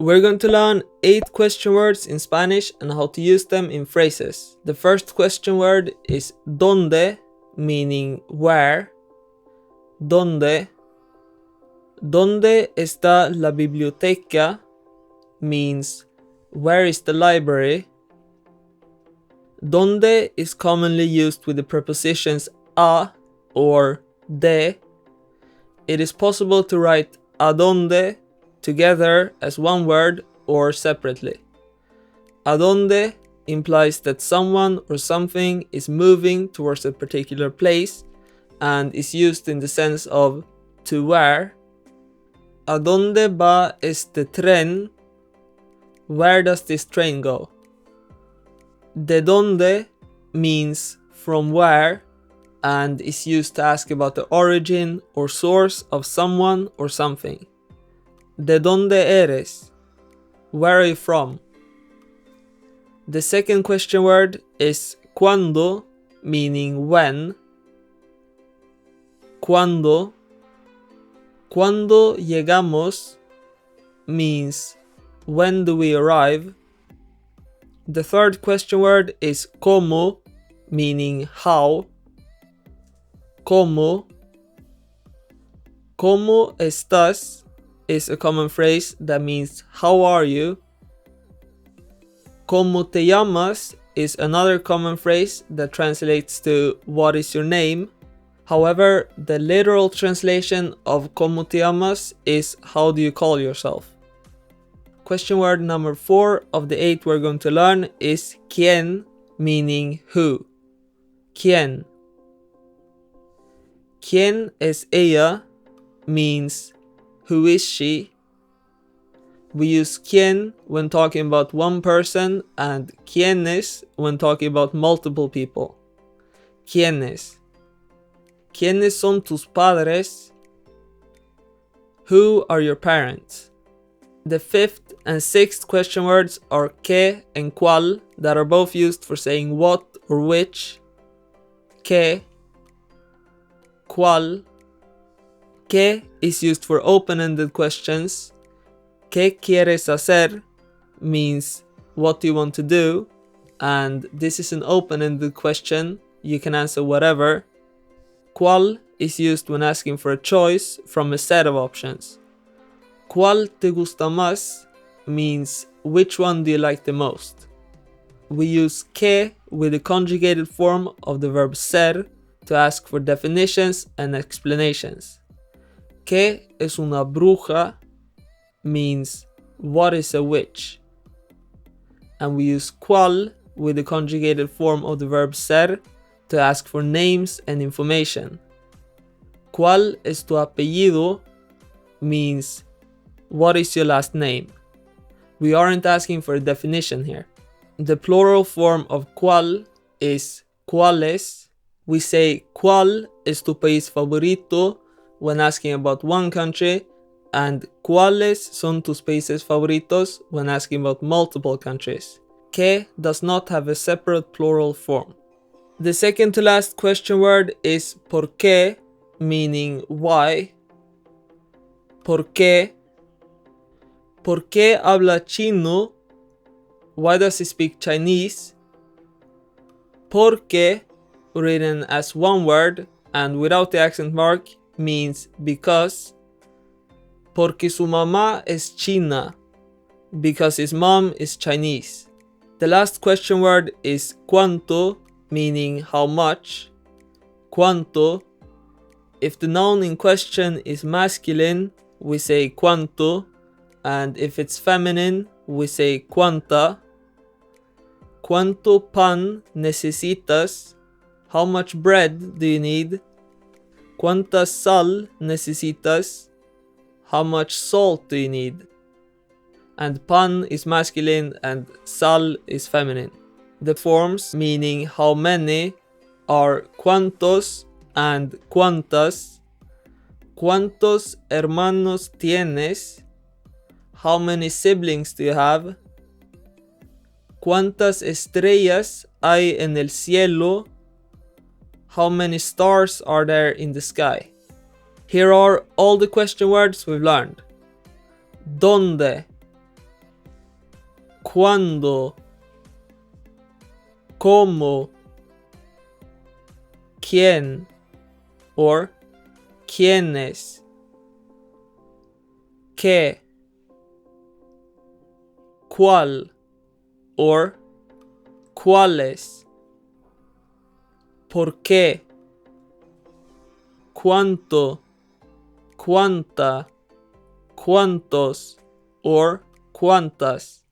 We're going to learn 8 question words in Spanish and how to use them in phrases. The first question word is ¿dónde?, meaning where. ¿Dónde? ¿Dónde está la biblioteca? Means where is the library. ¿Dónde is commonly used with the prepositions a or de. It is possible to write ¿a dónde?, together as one word or separately. ¿A dónde? Implies that someone or something is moving towards a particular place and is used in the sense of to where. ¿A dónde va este tren? Where does this train go? ¿De dónde? Means from where and is used to ask about the origin or source of someone or something. ¿De dónde eres? Where are you from? The second question word is ¿cuándo?, meaning when. ¿Cuándo? ¿Cuándo llegamos? Means when do we arrive? The third question word is ¿cómo?, meaning how. ¿Cómo? ¿Cómo estás? Is a common phrase that means how are you. ¿Cómo te llamas? Is another common phrase that translates to what is your name. However, the literal translation of ¿cómo te llamas? Is how do you call yourself. Question word number 4 of the 8 we're going to learn is ¿quién?, meaning who. ¿Quién? ¿Quién es ella? Means who is she? We use ¿quién? When talking about one person and ¿quiénes? When talking about multiple people. ¿Quiénes? ¿Quiénes son tus padres? Who are your parents? The fifth and sixth question words are ¿qué and cuál, that are both used for saying what or which. ¿Qué? ¿Cuál? ¿Qué is used for open-ended questions. ¿Qué quieres hacer? Means what do you want to do, and this is an open-ended question, you can answer whatever. ¿Cuál is used when asking for a choice from a set of options. ¿Cuál te gusta más? Means which one do you like the most. We use ¿qué? With the conjugated form of the verb ser to ask for definitions and explanations. ¿Qué es una bruja? Means what is a witch. And we use ¿cuál? With the conjugated form of the verb ser to ask for names and information. ¿Cuál es tu apellido? Means what is your last name. We aren't asking for a definition here. The plural form of ¿cuál? Is ¿cuáles? We say ¿cuál es tu país favorito? When asking about one country, and ¿cuáles son tus países favoritos? When asking about multiple countries. ¿Qué? Does not have a separate plural form. The second to last question word is ¿por qué?, meaning why. ¿Por qué? ¿Por qué habla chino? Why does he speak Chinese? Porque, written as one word and without the accent mark, means because. Porque su mamá es china, because his mom is Chinese. The last question word is ¿cuánto?, meaning how much. ¿Cuánto? If the noun in question is masculine, we say ¿cuánto? And if it's feminine, we say ¿cuánta? ¿Cuánto pan necesitas? How much bread do you need? ¿Cuánta sal necesitas? How much salt do you need? And pan is masculine and sal is feminine. The forms meaning how many are ¿cuántos? And ¿cuántas? ¿Cuántos hermanos tienes? How many siblings do you have? ¿Cuántas estrellas hay en el cielo? How many stars are there in the sky? Here are all the question words we've learned. ¿Dónde? cuándo, cómo, quién or quiénes, qué, cuál or cuáles, por qué, cuánto, cuánta, cuántos or cuántas.